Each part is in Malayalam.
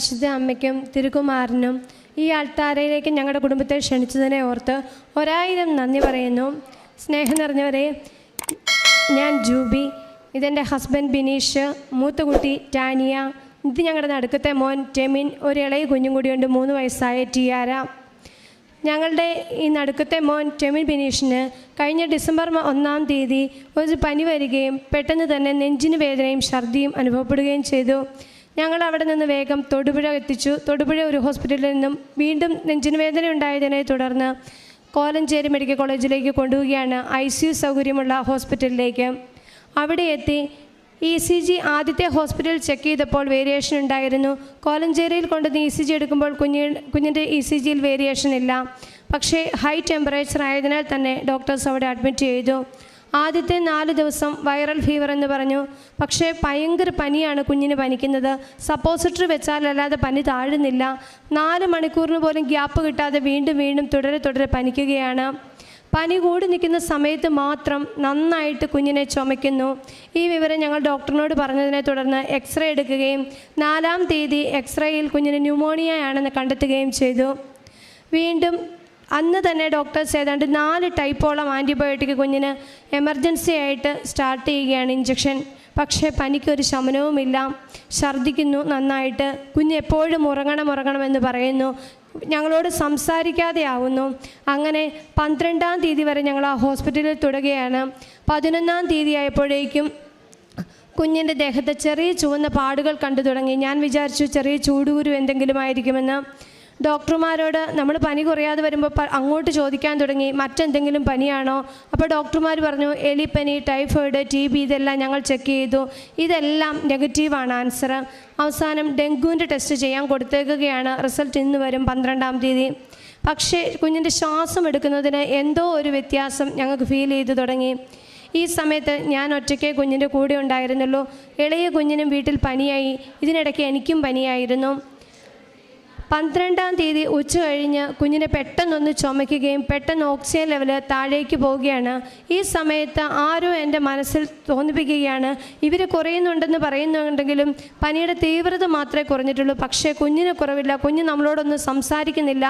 പരിശുദ്ധ അമ്മയ്ക്കും തിരുകുമാരനും ഈ അൾത്താരയിലേക്ക് ഞങ്ങളുടെ കുടുംബത്തെ ക്ഷണിച്ചതിനെ ഓർത്ത് 1000 നന്ദി പറയുന്നു. സ്നേഹം നിറഞ്ഞവരെ, ഞാൻ ജൂബി, ഇതെൻ്റെ ഹസ്ബൻഡ് ബിനീഷ്, മൂത്ത കുട്ടി ടാനിയ, ഇത് ഞങ്ങളുടെ നടുക്കത്തെ മോൻ ടെമിൻ, ഒരു ഇളയ കുഞ്ഞും കൂടിയുണ്ട് 3 വയസ്സായ ടിയാര. ഞങ്ങളുടെ ഈ നടുക്കത്തെ മോൻ ടെമിൻ ബിനീഷിന് കഴിഞ്ഞ ഡിസംബർ 1-ാം തീയതി ഒരു പനി വരികയും പെട്ടെന്ന് തന്നെ നെഞ്ചിന് വേദനയും ഛർദിയും അനുഭവപ്പെടുകയും ചെയ്തു. ഞങ്ങൾ അവിടെ നിന്ന് വേഗം തൊടുപുഴ എത്തിച്ചു. തൊടുപുഴ ഒരു ഹോസ്പിറ്റലിൽ നിന്നും വീണ്ടും നെഞ്ചിന് വേദന ഉണ്ടായതിനെ തുടർന്ന് കോലഞ്ചേരി മെഡിക്കൽ കോളേജിലേക്ക് കൊണ്ടുപോവുകയാണ്, ICU സൗകര്യമുള്ള ഹോസ്പിറ്റലിലേക്ക്. അവിടെ എത്തി ECG ആദ്യത്തെ ഹോസ്പിറ്റലിൽ ചെക്ക് ചെയ്തപ്പോൾ വേരിയേഷൻ ഉണ്ടായിരുന്നു. കോലഞ്ചേരിയിൽ കൊണ്ടുവന്ന് ECG എടുക്കുമ്പോൾ കുഞ്ഞിൻ്റെ ECGയിൽ വേരിയേഷൻ ഇല്ല. പക്ഷേ ഹൈ ടെമ്പറേച്ചർ ആയതിനാൽ തന്നെ ഡോക്ടേഴ്സ് അവിടെ അഡ്മിറ്റ് ചെയ്തു. ആദ്യത്തെ 4 ദിവസം വൈറൽ ഫീവർ എന്ന് പറഞ്ഞു. പക്ഷേ ഭയങ്കര പനിയാണ് കുഞ്ഞിന് പനിക്കുന്നത്. സപ്പോസിറ്ററി വെച്ചാലല്ലാതെ പനി താഴുന്നില്ല. 4 മണിക്കൂറിന് പോലും ഗ്യാപ്പ് കിട്ടാതെ വീണ്ടും തുടരെ പനിക്കുകയാണ്. പനി കൂടി നിൽക്കുന്ന സമയത്ത് മാത്രം നന്നായിട്ട് കുഞ്ഞിനെ ചുമയ്ക്കുന്നു. ഈ വിവരം ഞങ്ങൾ ഡോക്ടറിനോട് പറഞ്ഞതിനെ തുടർന്ന് എക്സ്റേ എടുക്കുകയും 4-ാം തീയതി എക്സ്റേയിൽ കുഞ്ഞിന് ന്യൂമോണിയ ആണെന്ന് കണ്ടെത്തുകയും ചെയ്തു. വീണ്ടും അന്ന് തന്നെ ഡോക്ടേഴ്സ് ഏതാണ്ട് 4 ടൈപ്പോളം ആൻറ്റിബയോട്ടിക് കുഞ്ഞിന് എമർജൻസി ആയിട്ട് സ്റ്റാർട്ട് ചെയ്യുകയാണ്, ഇഞ്ചക്ഷൻ. പക്ഷേ പനിക്കൊരു ശമനവുമില്ല, ഛർദ്ദിക്കുന്നു നന്നായിട്ട്. കുഞ്ഞ് എപ്പോഴും ഉറങ്ങണമെന്ന് പറയുന്നു, ഞങ്ങളോട് സംസാരിക്കാതെ ആവുന്നു. അങ്ങനെ 12-ാം തീയതി വരെ ഞങ്ങൾ ആ ഹോസ്പിറ്റലിൽ തുടരുകയാണ്. 11-ാം തീയതി ആയപ്പോഴേക്കും കുഞ്ഞിൻ്റെ ദേഹത്ത് ചെറിയ ചുവന്ന പാടുകൾ കണ്ടു തുടങ്ങി. ഞാൻ വിചാരിച്ചു ചെറിയ ചൂടുകുരു എന്തെങ്കിലും ആയിരിക്കുമെന്ന്. ഡോക്ടർമാരോട് നമ്മൾ പനി കുറയാതെ വരുമ്പോൾ അങ്ങോട്ട് ചോദിക്കാൻ തുടങ്ങി, മറ്റെന്തെങ്കിലും പനിയാണോ? അപ്പോൾ ഡോക്ടർമാർ പറഞ്ഞു എലിപ്പനി, ടൈഫോയിഡ്, TB ഇതെല്ലാം ഞങ്ങൾ ചെക്ക് ചെയ്തു, ഇതെല്ലാം നെഗറ്റീവാണ് ആൻസർ. അവസാനം ഡെങ്കുവിൻ്റെ ടെസ്റ്റ് ചെയ്യാൻ കൊടുത്തേക്കുകയാണ്. റിസൾട്ട് ഇന്ന് വരും 12-ാം തീയതി. പക്ഷേ കുഞ്ഞിൻ്റെ ശ്വാസം എടുക്കുന്നതിന് എന്തോ ഒരു വ്യത്യാസം ഞങ്ങൾക്ക് ഫീൽ ചെയ്തു തുടങ്ങി. ഈ സമയത്ത് ഞാൻ ഒറ്റയ്ക്ക് കുഞ്ഞിൻ്റെ കൂടെ ഉണ്ടായിരുന്നുള്ളൂ. ഇളയ കുഞ്ഞിനും വീട്ടിൽ പനിയായി, ഇതിനിടയ്ക്ക് എനിക്കും പനിയായിരുന്നു. 12-ാം തീയതി ഉച്ച കഴിഞ്ഞ് കുഞ്ഞിനെ പെട്ടെന്നൊന്ന് ചുമയ്ക്കുകയും പെട്ടെന്ന് ഓക്സിജൻ ലെവൽ താഴേക്ക് പോവുകയാണ്. ഈ സമയത്ത് ആരോ എൻ്റെ മനസ്സിൽ തോന്നിപ്പിക്കുകയാണ്, ഇവർ കുറയുന്നുണ്ടെന്ന് പറയുന്നുണ്ടെങ്കിലും പനിയുടെ തീവ്രത മാത്രമേ കുറഞ്ഞിട്ടുള്ളൂ, പക്ഷേ കുഞ്ഞിന് കുറവില്ല, കുഞ്ഞ് നമ്മളോടൊന്നും സംസാരിക്കുന്നില്ല.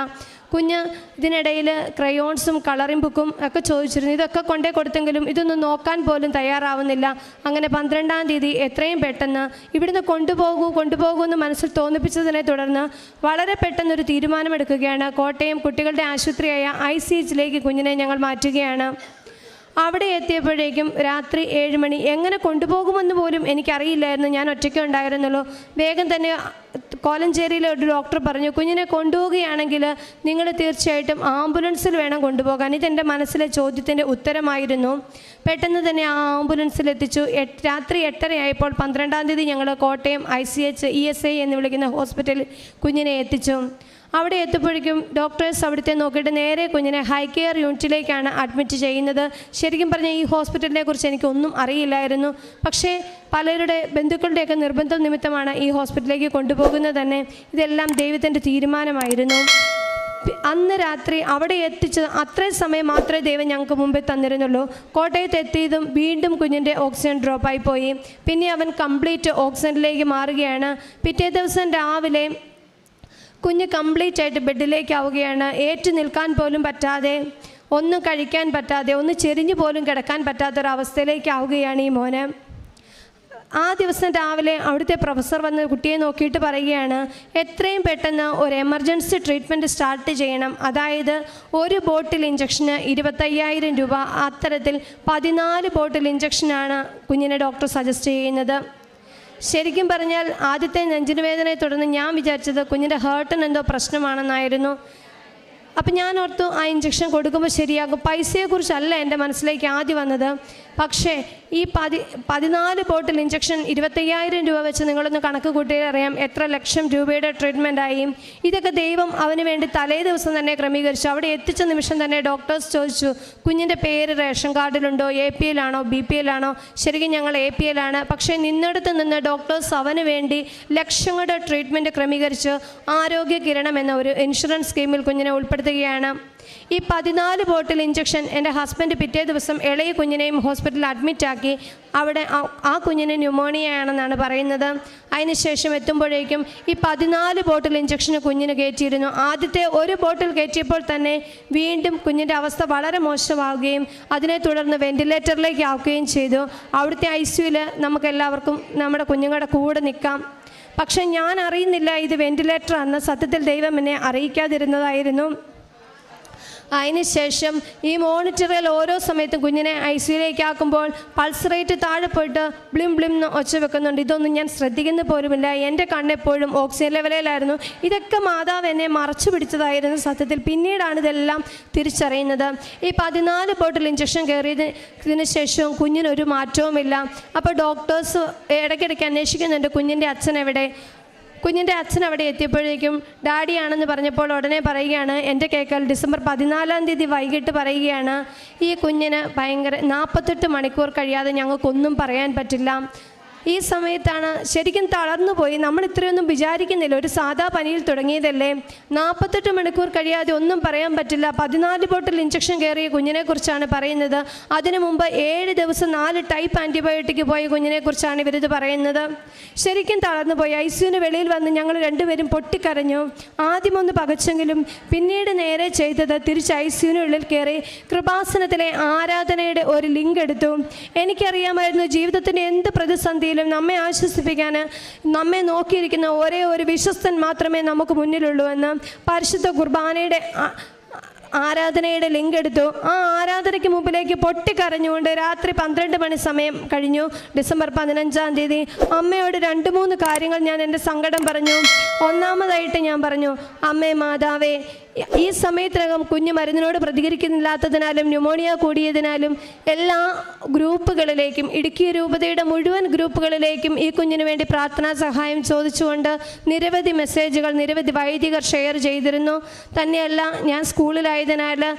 കുഞ്ഞ് ഇതിനിടയിൽ ക്രയോൺസും കളറിംഗ് ബുക്കും ഒക്കെ ചോദിച്ചിരുന്നു. ഇതൊക്കെ കൊണ്ടേ കൊടുത്തെങ്കിലും ഇതൊന്നും നോക്കാൻ പോലും തയ്യാറാവുന്നില്ല. അങ്ങനെ 12-ാം തീയതി എത്രയും പെട്ടെന്ന് ഇവിടുന്ന് കൊണ്ടുപോകൂ എന്ന് മനസ്സിൽ തോന്നിപ്പിച്ചതിനെ തുടർന്ന് വളരെ പെട്ടെന്നൊരു തീരുമാനമെടുക്കുകയാണ്. കോട്ടയം കുട്ടികളുടെ ആശുപത്രിയായ ICHലേക്ക് കുഞ്ഞിനെ ഞങ്ങൾ മാറ്റുകയാണ്. അവിടെ എത്തിയപ്പോഴേക്കും രാത്രി 7 മണി. എങ്ങനെ കൊണ്ടുപോകുമെന്ന് പോലും എനിക്കറിയില്ലായിരുന്നു, ഞാൻ ഒറ്റയ്ക്ക് ഉണ്ടായിരുന്നുള്ളൂ. വേഗം തന്നെ കോലഞ്ചേരിയിലെ ഒരു ഡോക്ടർ പറഞ്ഞു, കുഞ്ഞിനെ കൊണ്ടുപോവുകയാണെങ്കിൽ നിങ്ങൾ തീർച്ചയായിട്ടും ആംബുലൻസിൽ വേണം കൊണ്ടുപോകാൻ. ഇതെൻ്റെ മനസ്സിലെ ചോദ്യത്തിൻ്റെ ഉത്തരമായിരുന്നു. പെട്ടെന്ന് തന്നെ ആ ആംബുലൻസിൽ എത്തിച്ചു. രാത്രി 8:30 ആയപ്പോൾ 12-ാം തീയതി ഞങ്ങൾ കോട്ടയം ICH ESI എന്ന് വിളിക്കുന്ന ഹോസ്പിറ്റലിൽ കുഞ്ഞിനെ എത്തിച്ചു. അവിടെ എത്തുമ്പോഴേക്കും ഡോക്ടേഴ്സ് അവിടുത്തെ നോക്കിയിട്ട് നേരെ കുഞ്ഞിനെ ഹൈ കെയർ യൂണിറ്റിലേക്കാണ് അഡ്മിറ്റ് ചെയ്യുന്നത്. ശരിക്കും പറഞ്ഞാൽ ഈ ഹോസ്പിറ്റലിനെ കുറിച്ച് എനിക്കൊന്നും അറിയില്ലായിരുന്നു. പക്ഷേ പലരുടെ ബന്ധുക്കളുടെയൊക്കെ നിർബന്ധം നിമിത്തമാണ് ഈ ഹോസ്പിറ്റലിലേക്ക് കൊണ്ടുപോകുന്നത് തന്നെ. ഇതെല്ലാം ദൈവത്തിൻ്റെ തീരുമാനമായിരുന്നു. അന്ന് രാത്രി അവിടെ എത്തിച്ചത് അത്രയും സമയം മാത്രമേ ദൈവം ഞങ്ങൾക്ക് മുമ്പേ തന്നിരുന്നുള്ളൂ. കോട്ടയത്ത് എത്തിയതും വീണ്ടും കുഞ്ഞിൻ്റെ ഓക്സിജൻ ഡ്രോപ്പായി പോയി. പിന്നെ അവൻ കംപ്ലീറ്റ് ഓക്സിജനിലേക്ക് മാറുകയാണ്. പിറ്റേ ദിവസം രാവിലെ കുഞ്ഞ് കംപ്ലീറ്റ് ആയിട്ട് ബെഡിലേക്കാവുകയാണ്. ഏറ്റു നിൽക്കാൻ പോലും പറ്റാതെ, ഒന്നും കഴിക്കാൻ പറ്റാതെ, ഒന്ന് ചെരിഞ്ഞു പോലും കിടക്കാൻ പറ്റാത്തൊരവസ്ഥയിലേക്കാവുകയാണ് ഈ മോന്. ആ ദിവസം രാവിലെ അവിടുത്തെ പ്രൊഫസർ വന്ന് കുട്ടിയെ നോക്കിയിട്ട് പറയുകയാണ്, എത്രയും പെട്ടെന്ന് ഒരു എമർജൻസി ട്രീറ്റ്മെൻറ്റ് സ്റ്റാർട്ട് ചെയ്യണം. അതായത് ഒരു ബോട്ടിൽ ഇഞ്ചക്ഷന് 25,000 രൂപ. അത്തരത്തിൽ 14 ബോട്ടിൽ ഇഞ്ചക്ഷനാണ് കുഞ്ഞിനെ ഡോക്ടർ സജസ്റ്റ് ചെയ്യുന്നത്. ശരിക്കും പറഞ്ഞാൽ ആദ്യത്തെ നെഞ്ചിന് വേദനയെ തുടർന്ന് ഞാൻ വിചാരിച്ചത് കുഞ്ഞിൻ്റെ ഹേർട്ടിന് എന്തോ പ്രശ്നമാണെന്നായിരുന്നു. അപ്പം ഞാൻ ഓർത്തു ആ ഇഞ്ചക്ഷൻ കൊടുക്കുമ്പോൾ ശരിയാകും. പൈസയെക്കുറിച്ചല്ല എൻ്റെ മനസ്സിലേക്ക് ആദ്യം വന്നത്. പക്ഷേ ഈ 14 ബോട്ടിൽ ഇഞ്ചക്ഷൻ 25,000 രൂപ വെച്ച് നിങ്ങളൊന്ന് കണക്ക് കൂട്ടിയാൽ അറിയാം എത്ര ലക്ഷം രൂപയുടെ ട്രീറ്റ്മെൻറ്റായി. ഇതൊക്കെ ദൈവം അവന് വേണ്ടി തലേ ദിവസം തന്നെ ക്രമീകരിച്ചു. അവിടെ എത്തിച്ച നിമിഷം തന്നെ ഡോക്ടേഴ്സ് ചോദിച്ചു, കുഞ്ഞിൻ്റെ പേര് റേഷൻ കാർഡിലുണ്ടോ, APL ആണോ BPL ആണോ? ശരിക്കും ഞങ്ങൾ APL ആണ്. പക്ഷേ നിന്നിടത്ത് നിന്ന് ഡോക്ടേഴ്സ് അവന് വേണ്ടി ലക്ഷങ്ങളുടെ ട്രീറ്റ്മെൻറ്റ് ക്രമീകരിച്ച് ആരോഗ്യ കിരണം എന്ന ഒരു ഇൻഷുറൻസ് സ്കീമിൽ കുഞ്ഞിനെ ഉൾപ്പെടുത്തി രേഖപ്പെടുത്തുകയാണ്. ഈ 14 ബോട്ടിൽ ഇഞ്ചക്ഷൻ എൻ്റെ ഹസ്ബൻഡ് പിറ്റേ ദിവസം ഇളയ കുഞ്ഞിനെയും ഹോസ്പിറ്റലിൽ അഡ്മിറ്റാക്കി. അവിടെ ആ കുഞ്ഞിന് ന്യൂമോണിയയാണെന്നാണ് പറയുന്നത്. അതിനുശേഷം എത്തുമ്പോഴേക്കും ഈ 14 ബോട്ടിൽ ഇഞ്ചക്ഷന് കുഞ്ഞിന് കയറ്റിയിരുന്നു. ആദ്യത്തെ ഒരു ബോട്ടിൽ കയറ്റിയപ്പോൾ തന്നെ വീണ്ടും കുഞ്ഞിൻ്റെ അവസ്ഥ വളരെ മോശമാവുകയും അതിനെ തുടർന്ന് വെൻറ്റിലേറ്ററിലേക്ക് ആക്കുകയും ചെയ്തു. അവിടുത്തെ ICUവിൽ നമുക്കെല്ലാവർക്കും നമ്മുടെ കുഞ്ഞുങ്ങളുടെ കൂടെ നിൽക്കാം. പക്ഷെ ഞാൻ അറിയുന്നില്ല ഇത് വെൻറ്റിലേറ്റർ ആണെന്ന്. സത്യത്തിൽ ദൈവം എന്നെ അറിയിക്കാതിരുന്നതായിരുന്നു. അതിനുശേഷം ഈ മോണിറ്ററിൽ ഓരോ സമയത്തും കുഞ്ഞിനെ ICUവിലേക്ക് ആക്കുമ്പോൾ പൾസ് റേറ്റ് താഴെ പോയിട്ട് ബ്ലിം ബ്ലിം എന്ന് ഒച്ച വെക്കുന്നുണ്ട്. ഇതൊന്നും ഞാൻ ശ്രദ്ധിക്കുന്ന പോലുമില്ല. എൻ്റെ കണ്ണെപ്പോഴും ഓക്സിജൻ ലെവലിലായിരുന്നു. ഇതൊക്കെ മാതാവ് എന്നെ മറച്ചു പിടിച്ചതായിരുന്നു സത്യത്തിൽ. പിന്നീടാണ് ഇതെല്ലാം തിരിച്ചറിയുന്നത്. ഈ 14 ബോട്ടിൽ ഇഞ്ചക്ഷൻ കയറിയതിന് ശേഷവും കുഞ്ഞിനൊരു മാറ്റവുമില്ല. അപ്പോൾ ഡോക്ടേഴ്സ് ഇടയ്ക്കിടയ്ക്ക് അന്വേഷിക്കുന്നുണ്ട് കുഞ്ഞിൻ്റെ അച്ഛൻ എവിടെ. കുഞ്ഞിൻ്റെ അച്ഛൻ അവിടെ എത്തിയപ്പോഴേക്കും ഡാഡിയാണെന്ന് പറഞ്ഞപ്പോൾ ഉടനെ പറയുകയാണ്, എൻ്റെ കേൾക്കൽ ഡിസംബർ 14-ാം തീയതി വൈകിട്ട് പറയുകയാണ്, ഈ കുഞ്ഞിന് 48 മണിക്കൂർ കഴിയാതെ ഞങ്ങൾക്കൊന്നും പറയാൻ പറ്റില്ല. ഈ സമയത്താണ് ശരിക്കും തളർന്നു പോയി. നമ്മൾ ഇത്രയൊന്നും വിചാരിക്കുന്നില്ല. ഒരു സാധാ പനിയിൽ തുടങ്ങിയതല്ലേ. 48 മണിക്കൂർ കഴിയാതെ ഒന്നും പറയാൻ പറ്റില്ല. 14 ബോട്ടിൽ ഇഞ്ചക്ഷൻ കയറിയ കുഞ്ഞിനെക്കുറിച്ചാണ് പറയുന്നത്. അതിനു മുമ്പ് 7 ദിവസം 4 ടൈപ്പ് ആൻറ്റിബയോട്ടിക് പോയ കുഞ്ഞിനെക്കുറിച്ചാണ് ഇവരിത് പറയുന്നത്. ശരിക്കും തളർന്നു പോയി. ICUവിന് വെളിയിൽ വന്ന് ഞങ്ങൾ രണ്ടുപേരും പൊട്ടിക്കരഞ്ഞു. ആദ്യമൊന്ന് പകച്ചെങ്കിലും പിന്നീട് നേരെ ചെയ്തത് തിരിച്ച് ICUവിനുള്ളിൽ കയറി കൃപാസനത്തിലെ ആരാധനയുടെ ഒരു ലിങ്ക് എടുത്തു. എനിക്കറിയാമായിരുന്നു ജീവിതത്തിൻ്റെ എന്ത് പ്രതിസന്ധി നമ്മെ ആശ്വസിപ്പിക്കാൻ നമ്മെ നോക്കിയിരിക്കുന്ന ഒരേ ഒരു വിശ്വസ്തൻ മാത്രമേ നമുക്ക് മുന്നിലുള്ളൂ എന്ന്. പരിശുദ്ധ കുർബാനയുടെ ആരാധനയുടെ ലിങ്ക് എടുത്തു. ആ ആരാധനയ്ക്ക് മുമ്പിലേക്ക് പൊട്ടിക്കരഞ്ഞുകൊണ്ട് രാത്രി 12 മണി സമയം കഴിഞ്ഞു. ഡിസംബർ 15-ാം തീയതി അമ്മയോട് 2-3 കാര്യങ്ങൾ ഞാൻ എൻ്റെ സങ്കടം പറഞ്ഞു. ഒന്നാമതായിട്ട് ഞാൻ പറഞ്ഞു, അമ്മേ മാതാവേ, ഈ സമയത്തിനകം കുഞ്ഞ് മരുന്നിനോട് പ്രതികരിക്കുന്നില്ലാത്തതിനാലും ന്യൂമോണിയ കൂടിയതിനാലും എല്ലാ ഗ്രൂപ്പുകളിലേക്കും, ഇടുക്കി രൂപതയുടെ മുഴുവൻ ഗ്രൂപ്പുകളിലേക്കും ഈ കുഞ്ഞിന് വേണ്ടി പ്രാർത്ഥനാ സഹായം ചോദിച്ചുകൊണ്ട് നിരവധി മെസ്സേജുകൾ നിരവധി വൈദികർ ഷെയർ ചെയ്തിരുന്നു. തന്നെയല്ല, ഞാൻ സ്കൂളിലായതിനാൽ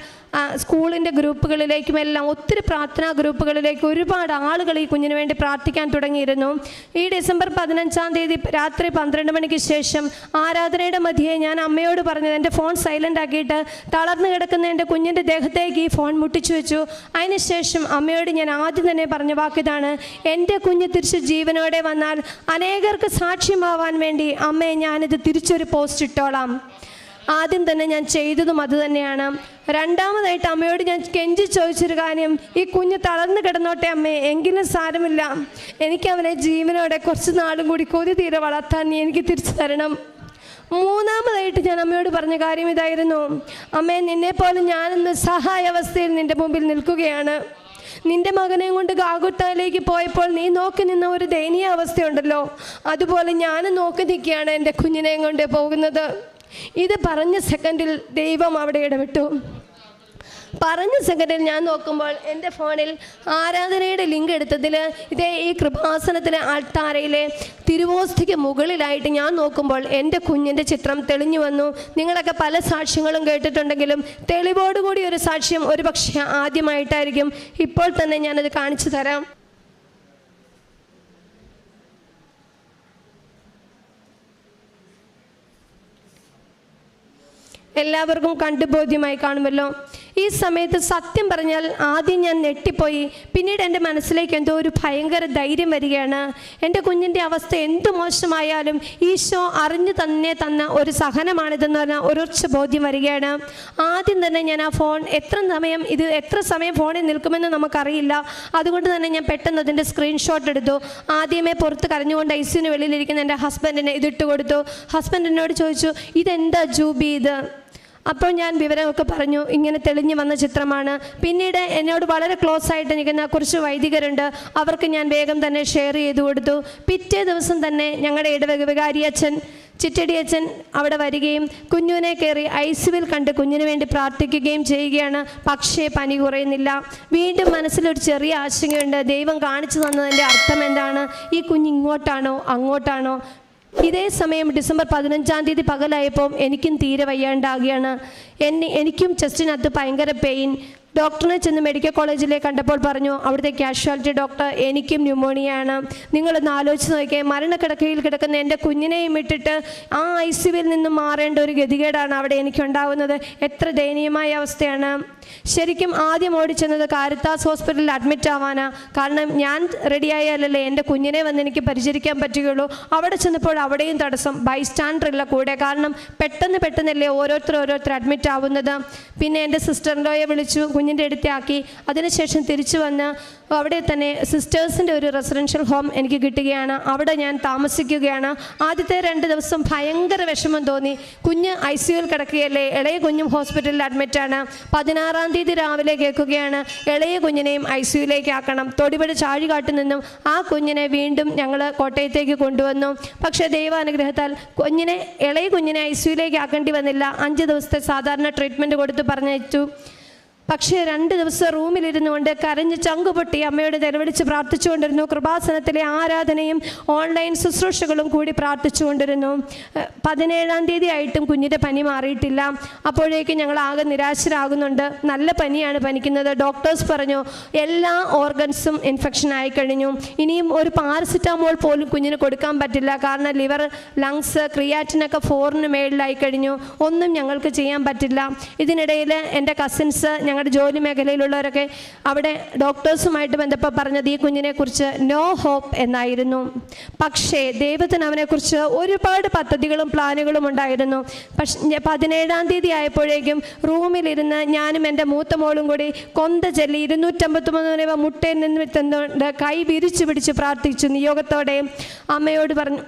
സ്കൂളിൻ്റെ ഗ്രൂപ്പുകളിലേക്കുമെല്ലാം ഒത്തിരി പ്രാർത്ഥനാ ഗ്രൂപ്പുകളിലേക്ക് ഒരുപാട് ആളുകൾ ഈ കുഞ്ഞിന് വേണ്ടി പ്രാർത്ഥിക്കാൻ തുടങ്ങിയിരുന്നു. ഈ ഡിസംബർ 15-ാം തീയതി രാത്രി 12 മണിക്ക് ശേഷം ആരാധനയുടെ മധ്യേ ഞാൻ അമ്മയോട് പറഞ്ഞത്, എൻ്റെ ഫോൺ സൈലൻ്റ് ആക്കിയിട്ട് തളർന്നു കിടക്കുന്ന എൻ്റെ കുഞ്ഞിൻ്റെ ദേഹത്തേക്ക് ഈ ഫോൺ മുട്ടിച്ചു വെച്ചു. അതിനുശേഷം അമ്മയോട് ഞാൻ ആദ്യം തന്നെ പറഞ്ഞ വാക്കിതാണ്, എൻ്റെ കുഞ്ഞ് തിരിച്ച് ജീവനോടെ വന്നാൽ അനേകർക്ക് സാക്ഷ്യമാവാൻ വേണ്ടി അമ്മേ ഞാനിത് തിരിച്ചൊരു പോസ്റ്റ് ഇട്ടോളാം. ആദ്യം തന്നെ ഞാൻ ചെയ്തതും അതുതന്നെയാണ്. രണ്ടാമതായിട്ട് അമ്മയോട് ഞാൻ കെഞ്ചി ചോദിച്ചൊരു കാര്യം, ഈ കുഞ്ഞ് തളർന്നു കിടന്നോട്ടെ അമ്മേ, എങ്കിലും സാരമില്ല, എനിക്ക് അവനെ ജീവനോടെ കുറച്ച് നാളും കൂടി കൊതി തീരെ വളർത്താൻ നീ എനിക്ക് തിരിച്ചു തരണം. മൂന്നാമതായിട്ട് ഞാൻ അമ്മയോട് പറഞ്ഞ കാര്യം ഇതായിരുന്നു, അമ്മേ, നിന്നെപ്പോലെ ഞാനിന്ന് സഹായാവസ്ഥയിൽ നിൻ്റെ മുമ്പിൽ നിൽക്കുകയാണ്. നിന്റെ മകനെയും കൊണ്ട് ഗാഗുത്തായിലേക്ക് പോയപ്പോൾ നീ നോക്കി നിന്ന ഒരു ദയനീയ അവസ്ഥയുണ്ടല്ലോ, അതുപോലെ ഞാനും നോക്കി നിൽക്കുകയാണ് എൻ്റെ കുഞ്ഞിനെയും കൊണ്ട് പോകുന്നത്. ഇത് പറഞ്ഞ സെക്കൻഡിൽ ദൈവം അവിടെ ഇടപെട്ടു. പറഞ്ഞ സെക്കൻഡിൽ ഞാൻ നോക്കുമ്പോൾ എൻ്റെ ഫോണിൽ ആരാധനയുടെ ലിങ്ക് എടുത്തതിൽ ഇതേ ഈ കൃപാസനത്തിലെ ആൾത്താരയിലെ തിരുവോസ്തിക്ക് മുകളിലായിട്ട് ഞാൻ നോക്കുമ്പോൾ എൻ്റെ കുഞ്ഞിൻ്റെ ചിത്രം തെളിഞ്ഞു വന്നു. നിങ്ങളൊക്കെ പല സാക്ഷ്യങ്ങളും കേട്ടിട്ടുണ്ടെങ്കിലും തെളിവോടുകൂടി ഒരു സാക്ഷ്യം ഒരു പക്ഷേ ആദ്യമായിട്ടായിരിക്കും. ഇപ്പോൾ തന്നെ ഞാനത് കാണിച്ചു തരാം. എല്ലാവർക്കും കണ്ടു ബോധ്യമായി കാണുമല്ലോ. ഈ സമയത്ത് സത്യം പറഞ്ഞാൽ ആദ്യം ഞാൻ ഞെട്ടിപ്പോയി. പിന്നീട് എൻ്റെ മനസ്സിലേക്ക് എന്തോ ഒരു ഭയങ്കര ധൈര്യം വരികയാണ്. എൻ്റെ കുഞ്ഞിൻ്റെ അവസ്ഥ എന്തു മോശമായാലും ഈശോ അറിഞ്ഞു തന്നെ തന്ന ഒരു സഹനമാണിതെന്ന് പറഞ്ഞാൽ ഒരൊറ്റ ബോധ്യം വരികയാണ്. ആദ്യം തന്നെ ഞാൻ ആ ഫോൺ എത്ര സമയം ഫോണിൽ നിൽക്കുമെന്ന് നമുക്കറിയില്ല. അതുകൊണ്ട് തന്നെ ഞാൻ പെട്ടെന്ന് അതിൻ്റെ സ്ക്രീൻഷോട്ട് എടുത്തു. ആദ്യമേ പുറത്ത് കരഞ്ഞുകൊണ്ട് ICUവിന് വെളിയിലിരിക്കുന്ന എൻ്റെ ഹസ്ബൻഡിനെ ഇതിട്ട് കൊടുത്തു. ഹസ്ബൻഡിനോട് ചോദിച്ചു, ഇതെന്താ ജൂബി ഇത്? അപ്പോൾ ഞാൻ വിവരമൊക്കെ പറഞ്ഞു, ഇങ്ങനെ തെളിഞ്ഞു വന്ന ചിത്രമാണ്. പിന്നീട് എന്നോട് വളരെ ക്ലോസ് ആയിട്ട് നിൽക്കുന്ന കുറച്ച് വൈദികരുണ്ട്, അവർക്ക് ഞാൻ വേഗം തന്നെ ഷെയർ ചെയ്തു കൊടുത്തു. പിറ്റേ ദിവസം തന്നെ ഞങ്ങളുടെ ഇടവക വികാരി അച്ഛൻ ചിറ്റടി അച്ഛൻ അവിടെ വരികയും കുഞ്ഞുവിനെ കയറി ICUവിൽ കണ്ട് കുഞ്ഞിന് വേണ്ടി പ്രാർത്ഥിക്കുകയും ചെയ്യുകയാണ്. പക്ഷേ പനി കുറയുന്നില്ല. വീണ്ടും മനസ്സിലൊരു ചെറിയ ആശങ്കയുണ്ട്, ദൈവം കാണിച്ചു തന്നതിൻ്റെ അർത്ഥം എന്താണ്? ഈ കുഞ്ഞ് ഇങ്ങോട്ടാണോ അങ്ങോട്ടാണോ? ഇതേ സമയം ഡിസംബർ 15-ാം തീയതി പകലായപ്പോൾ എനിക്കും തീരെ വയ്യാണ്ടാകുകയാണ്. എനിക്കും ചെസ്റ്റിനകത്ത് ഭയങ്കര പെയിൻ. ഡോക്ടറിനെ ചെന്ന് മെഡിക്കൽ കോളേജിലേക്ക് കണ്ടപ്പോൾ പറഞ്ഞു, അവിടുത്തെ കാഷ്വാലിറ്റി ഡോക്ടർ, എനിക്കും ന്യൂമോണിയയാണ്. നിങ്ങളൊന്ന് ആലോചിച്ച് നോക്കിയാൽ മരണക്കിടക്കയിൽ കിടക്കുന്ന എൻ്റെ കുഞ്ഞിനെയും ഇട്ടിട്ട് ആ ICUവിൽ നിന്നും മാറേണ്ട ഒരു ഗതികേടാണ് അവിടെ എനിക്കുണ്ടാകുന്നത്. എത്ര ദയനീയമായ അവസ്ഥയാണ്. ശരിക്കും ആദ്യം ഓടിച്ചെന്നത് കാരിത്താസ് ഹോസ്പിറ്റലിൽ അഡ്മിറ്റ് ആവാനാ. കാരണം ഞാൻ റെഡിയായാലല്ലേ എൻ്റെ കുഞ്ഞിനെ വന്ന് എനിക്ക് പരിചരിക്കാൻ പറ്റുകയുള്ളൂ. അവിടെ ചെന്നപ്പോൾ അവിടെയും തടസ്സം, ബൈസ്റ്റാൻഡർ ഇല്ല കൂടെ. കാരണം പെട്ടെന്നല്ലേ ഓരോരുത്തർ അഡ്മിറ്റ് ആവുന്നത്. പിന്നെ എൻ്റെ സിസ്റ്ററിലോയെ വിളിച്ചു, കുഞ്ഞിൻ്റെ അടുത്താക്കി. അതിനുശേഷം തിരിച്ചു വന്ന് അവിടെ തന്നെ സിസ്റ്റേഴ്സിൻ്റെ ഒരു റെസിഡൻഷ്യൽ ഹോം എനിക്ക് കിട്ടുകയാണ്. അവിടെ ഞാൻ താമസിക്കുകയാണ്. ആദ്യത്തെ 2 ദിവസം ഭയങ്കര വിഷമം തോന്നി. കുഞ്ഞ് ICUവിൽ കിടക്കുകയല്ലേ, ഇളയ കുഞ്ഞും ഹോസ്പിറ്റലിൽ അഡ്മിറ്റാണ്. 16-ാം തീയതി രാവിലെ കേൾക്കുകയാണ് ഇളയ കുഞ്ഞിനെയും ICUവിലേക്ക് ആക്കണം. തൊടിപുഴ ചാഴികാട്ടിൽ നിന്നും ആ കുഞ്ഞിനെ വീണ്ടും ഞങ്ങൾ കോട്ടയത്തേക്ക് കൊണ്ടുവന്നു. പക്ഷേ ദൈവാനുഗ്രഹത്താൽ ഇളയ കുഞ്ഞിനെ ICUവിലേക്ക് ആക്കേണ്ടി വന്നില്ല. 5 ദിവസത്തെ സാധാരണ ട്രീറ്റ്മെൻറ്റ് കൊടുത്ത് പറഞ്ഞയച്ചു. പക്ഷേ 2 ദിവസം റൂമിലിരുന്നു കൊണ്ട് കരഞ്ഞ് ചങ്കുപൊട്ടി അമ്മയോട് നിലവിളിച്ച് പ്രാർത്ഥിച്ചുകൊണ്ടിരുന്നു. കൃപാസനത്തിലെ ആരാധനയും ഓൺലൈൻ ശുശ്രൂഷകളും കൂടി പ്രാർത്ഥിച്ചുകൊണ്ടിരുന്നു. 17-ാം തീയതി ആയിട്ടും കുഞ്ഞിൻ്റെ പനി മാറിയിട്ടില്ല. അപ്പോഴേക്കും ഞങ്ങൾ ആകെ നിരാശരാകുന്നുണ്ട്. നല്ല പനിയാണ് പനിക്കുന്നത്. ഡോക്ടേഴ്സ് പറഞ്ഞു എല്ലാ ഓർഗൻസും ഇൻഫെക്ഷൻ ആയിക്കഴിഞ്ഞു. ഇനിയും ഒരു പാരസിറ്റാമോൾ പോലും കുഞ്ഞിന് കൊടുക്കാൻ പറ്റില്ല. കാരണം ലിവർ, ലങ്സ്, ക്രിയാറ്റിനൊക്കെ 4-ന് മേളിലായി കഴിഞ്ഞു. ഒന്നും ഞങ്ങൾക്ക് ചെയ്യാൻ പറ്റില്ല. ഇതിനിടയിൽ എൻ്റെ കസിൻസ്, ഞങ്ങളുടെ ജോലി മേഖലയിലുള്ളവരൊക്കെ അവിടെ ഡോക്ടേഴ്സുമായിട്ട് ബന്ധപ്പെട്ട് പറഞ്ഞത് ഈ കുഞ്ഞിനെക്കുറിച്ച് നോ ഹോപ്പ് എന്നായിരുന്നു. പക്ഷേ ദൈവത്തിന് അവനെക്കുറിച്ച് ഒരുപാട് പദ്ധതികളും പ്ലാനുകളും ഉണ്ടായിരുന്നു. പക്ഷേ 17-ാം തീയതി ആയപ്പോഴേക്കും റൂമിലിരുന്ന് ഞാനും എൻ്റെ മൂത്ത മോളും കൂടി കൊന്ത ചൊല്ലി 253 രൂപ മുട്ടയിൽ നിന്ന് തന്നുകൊണ്ട് കൈ വിരിച്ചു പിടിച്ച് പ്രാർത്ഥിച്ചു. നിയോഗത്തോടെ അമ്മയോട് പറഞ്ഞു,